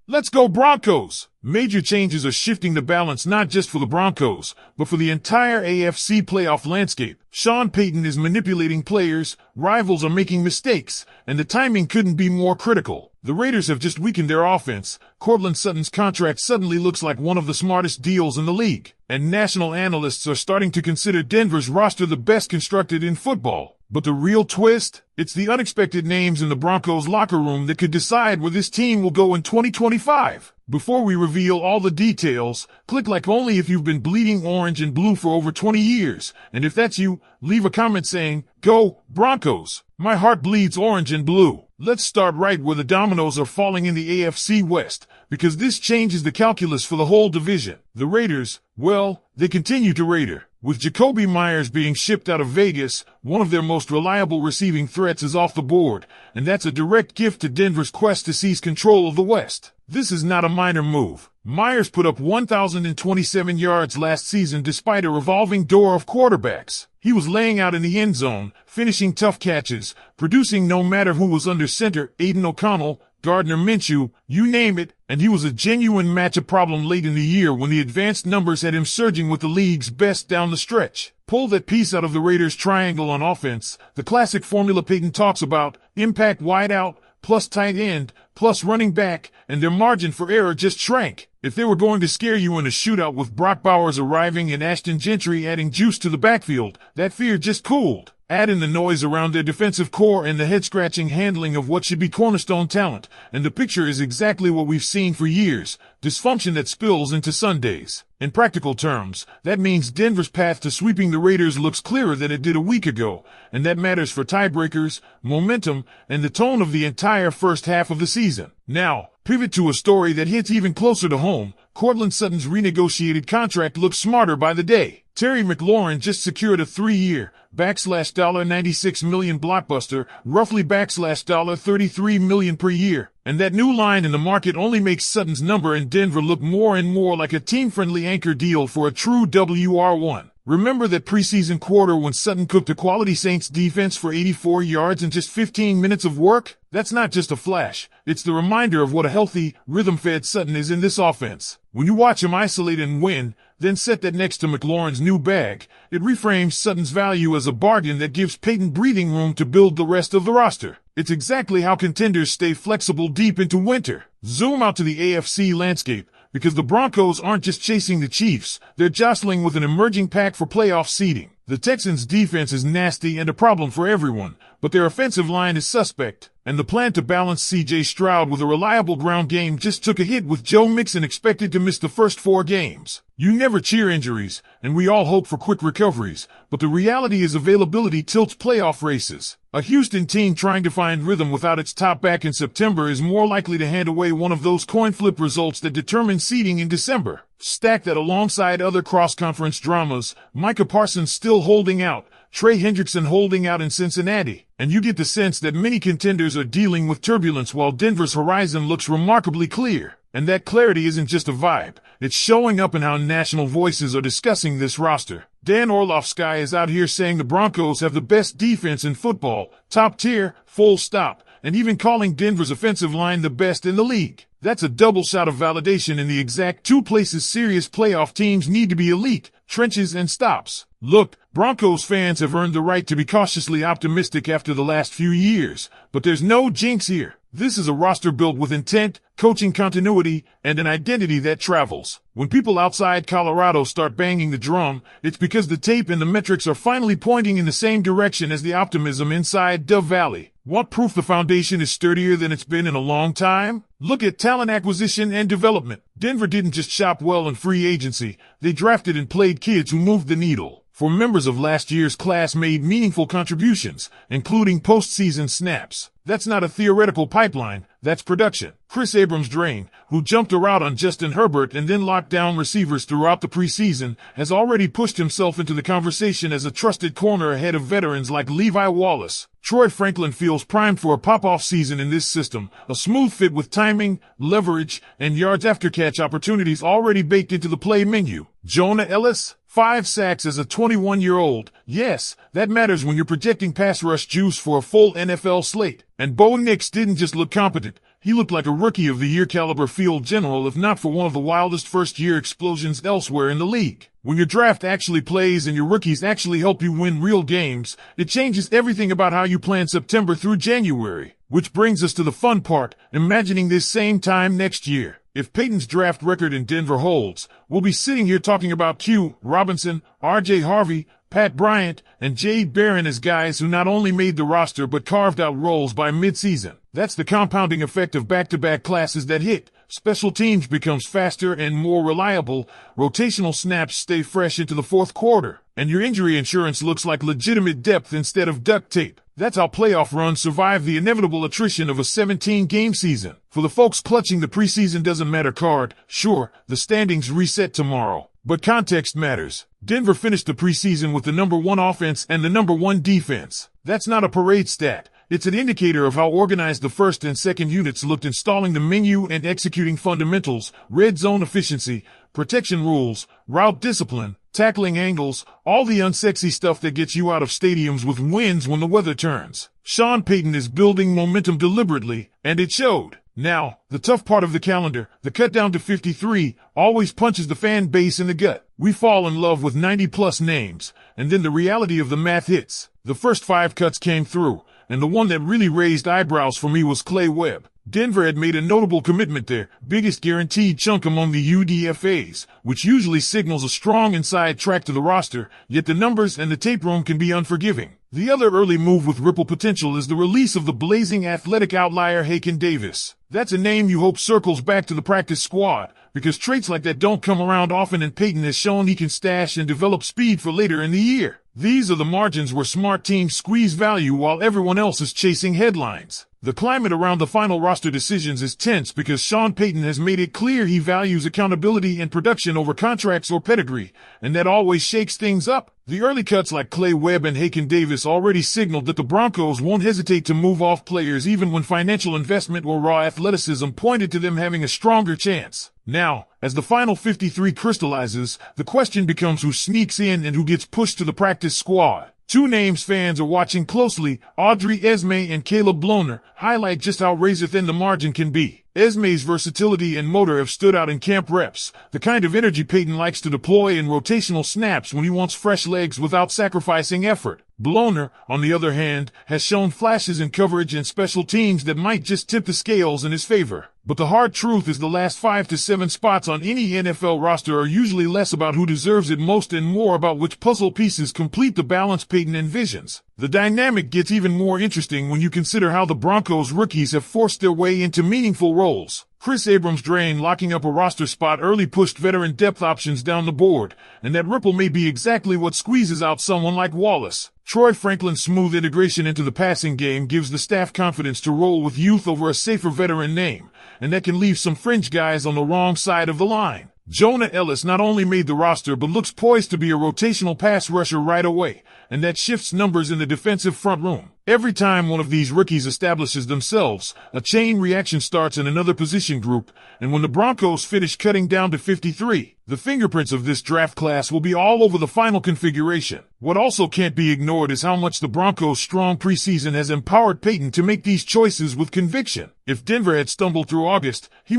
Let's go Broncos! Major changes are shifting the balance not just for the Broncos, but for the entire AFC playoff landscape. Sean Payton is manipulating players, rivals are making mistakes, and the timing couldn't be more critical. The Raiders have just weakened their offense. Courtland Sutton's contract suddenly looks like one of the smartest deals in the league, and national analysts are starting to consider Denver's roster the best constructed in football. But the real twist? It's the unexpected names in the Broncos locker room that could decide where this team will go in 2025. Before we reveal all the details, click like only if you've been bleeding orange and blue for over 20 years. And if that's you, leave a comment saying, "Go, Broncos." My heart bleeds orange and blue. Let's start right where the dominoes are falling in the AFC West, because this changes the calculus for the whole division. The Raiders, well, they continue to Raider. With Jacoby Myers being shipped out of Vegas, one of their most reliable receiving threats is off the board, and that's a direct gift to Denver's quest to seize control of the West. This is not a minor move. Myers put up 1,027 yards last season despite a revolving door of quarterbacks. He was laying out in the end zone, finishing tough catches, producing no matter who was under center, Aiden O'Connell, Gardner Minshew, you name it, and he was a genuine matchup problem late in the year when the advanced numbers had him surging with the league's best down the stretch. Pull that piece out of the Raiders' triangle on offense, the classic formula Payton talks about, impact wideout, plus tight end, plus running back, and their margin for error just shrank. If they were going to scare you in a shootout with Brock Bowers arriving and Ashton Gentry adding juice to the backfield, that fear just cooled. Add in the noise around their defensive core and the head-scratching handling of what should be cornerstone talent, and the picture is exactly what we've seen for years, dysfunction that spills into Sundays. In practical terms, that means Denver's path to sweeping the Raiders looks clearer than it did a week ago, and that matters for tiebreakers, momentum, and the tone of the entire first half of the season. Now, pivot to a story that hits even closer to home. Courtland Sutton's renegotiated contract looks smarter by the day. Terry McLaurin just secured a 3-year, $96 million blockbuster, roughly $33 million per year. And that new line in the market only makes Sutton's number in Denver look more and more like a team-friendly anchor deal for a true WR1. Remember that preseason quarter when Sutton cooked a quality Saints defense for 84 yards in just 15 minutes of work? That's not just a flash. It's the reminder of what a healthy, rhythm-fed Sutton is in this offense. When you watch him isolate and win, then set that next to McLaurin's new bag, it reframes Sutton's value as a bargain that gives Payton breathing room to build the rest of the roster. It's exactly how contenders stay flexible deep into winter. Zoom out to the AFC landscape, because the Broncos aren't just chasing the Chiefs, they're jostling with an emerging pack for playoff seeding. The Texans' defense is nasty and a problem for everyone, but their offensive line is suspect, and the plan to balance C.J. Stroud with a reliable ground game just took a hit with Joe Mixon expected to miss the first 4 games. You never cheer injuries, and we all hope for quick recoveries, but the reality is availability tilts playoff races. A Houston team trying to find rhythm without its top back in September is more likely to hand away one of those coin flip results that determine seeding in December. Stack that alongside other cross-conference dramas, Micah Parsons still holding out, Trey Hendrickson holding out in Cincinnati, and you get the sense that many contenders are dealing with turbulence while Denver's horizon looks remarkably clear. And that clarity isn't just a vibe, it's showing up in how national voices are discussing this roster. Dan Orlovsky is out here saying the Broncos have the best defense in football, top tier, full stop, and even calling Denver's offensive line the best in the league. That's a double shot of validation in the exact 2 places serious playoff teams need to be elite, trenches and stops. Look, Broncos fans have earned the right to be cautiously optimistic after the last few years, but there's no jinx here. This is a roster built with intent, coaching continuity, and an identity that travels. When people outside Colorado start banging the drum, it's because the tape and the metrics are finally pointing in the same direction as the optimism inside Dove Valley. Want proof the foundation is sturdier than it's been in a long time? Look at talent acquisition and development. Denver didn't just shop well in free agency, they drafted and played kids who moved the needle. For members of last year's class made meaningful contributions, including postseason snaps. That's not a theoretical pipeline, that's production. Chris Abrams-Drain, who jumped a route on Justin Herbert and then locked down receivers throughout the preseason, has already pushed himself into the conversation as a trusted corner ahead of veterans like Levi Wallace. Troy Franklin feels primed for a pop-off season in this system, a smooth fit with timing, leverage, and yards after catch opportunities already baked into the play menu. Jonah Ellis, 5 sacks as a 21-year-old. Yes, that matters when you're projecting pass rush juice for a full NFL slate. And Bo Nix didn't just look competent, He looked like a Rookie of the Year caliber field general if not for one of the wildest first-year explosions elsewhere in the league. When your draft actually plays and your rookies actually help you win real games, it changes everything about how you plan September through January. Which brings us to the fun part, imagining this same time next year. If Payton's draft record in Denver holds, we'll be sitting here talking about Q, Robinson, R.J. Harvey, Pat Bryant, and Jade Barron as guys who not only made the roster but carved out roles by midseason. That's the compounding effect of back-to-back classes that hit. Special teams becomes faster and more reliable, rotational snaps stay fresh into the fourth quarter, and your injury insurance looks like legitimate depth instead of duct tape. That's how playoff runs survive the inevitable attrition of a 17-game season. For the folks clutching the preseason doesn't matter card, sure, the standings reset tomorrow. But context matters. Denver finished the preseason with the #1 offense and the #1 defense. That's not a parade stat. It's an indicator of how organized the first and second units looked installing the menu and executing fundamentals, red zone efficiency, protection rules, route discipline, tackling angles, all the unsexy stuff that gets you out of stadiums with wins when the weather turns. Sean Payton is building momentum deliberately, and it showed. Now, the tough part of the calendar, the cut down to 53, always punches the fan base in the gut. We fall in love with 90-plus names, and then the reality of the math hits. The first 5 cuts came through, and the one that really raised eyebrows for me was Clay Webb. Denver had made a notable commitment there, biggest guaranteed chunk among the UDFAs, which usually signals a strong inside track to the roster, yet the numbers and the tape room can be unforgiving. The other early move with ripple potential is the release of the blazing athletic outlier Haken Davis. That's a name you hope circles back to the practice squad, because traits like that don't come around often and Payton has shown he can stash and develop speed for later in the year. These are the margins where smart teams squeeze value while everyone else is chasing headlines. The climate around the final roster decisions is tense because Sean Payton has made it clear he values accountability and production over contracts or pedigree, and that always shakes things up. The early cuts like Clay Webb and Haken Davis already signaled that the Broncos won't hesitate to move off players even when financial investment or raw athleticism pointed to them having a stronger chance. Now, as the final 53 crystallizes, the question becomes who sneaks in and who gets pushed to the practice squad. 2 names fans are watching closely, Audrey Esme and Caleb Bloner, highlight just how razor-thin the margin can be. Esme's versatility and motor have stood out in camp reps, the kind of energy Payton likes to deploy in rotational snaps when he wants fresh legs without sacrificing effort. Bloner, on the other hand, has shown flashes in coverage and special teams that might just tip the scales in his favor. But the hard truth is the last 5 to 7 spots on any NFL roster are usually less about who deserves it most and more about which puzzle pieces complete the balance Payton envisions. The dynamic gets even more interesting when you consider how the Broncos rookies have forced their way into meaningful roles. Chris Abrams-Draine locking up a roster spot early pushed veteran depth options down the board, and that ripple may be exactly what squeezes out someone like Wallace. Troy Franklin's smooth integration into the passing game gives the staff confidence to roll with youth over a safer veteran name, and that can leave some fringe guys on the wrong side of the line. Jonah Ellis not only made the roster but looks poised to be a rotational pass rusher right away, and that shifts numbers in the defensive front room. Every time one of these rookies establishes themselves, a chain reaction starts in another position group, and when the Broncos finish cutting down to 53, the fingerprints of this draft class will be all over the final configuration. What also can't be ignored is how much the Broncos' strong preseason has empowered Payton to make these choices with conviction. If Denver had stumbled through August, he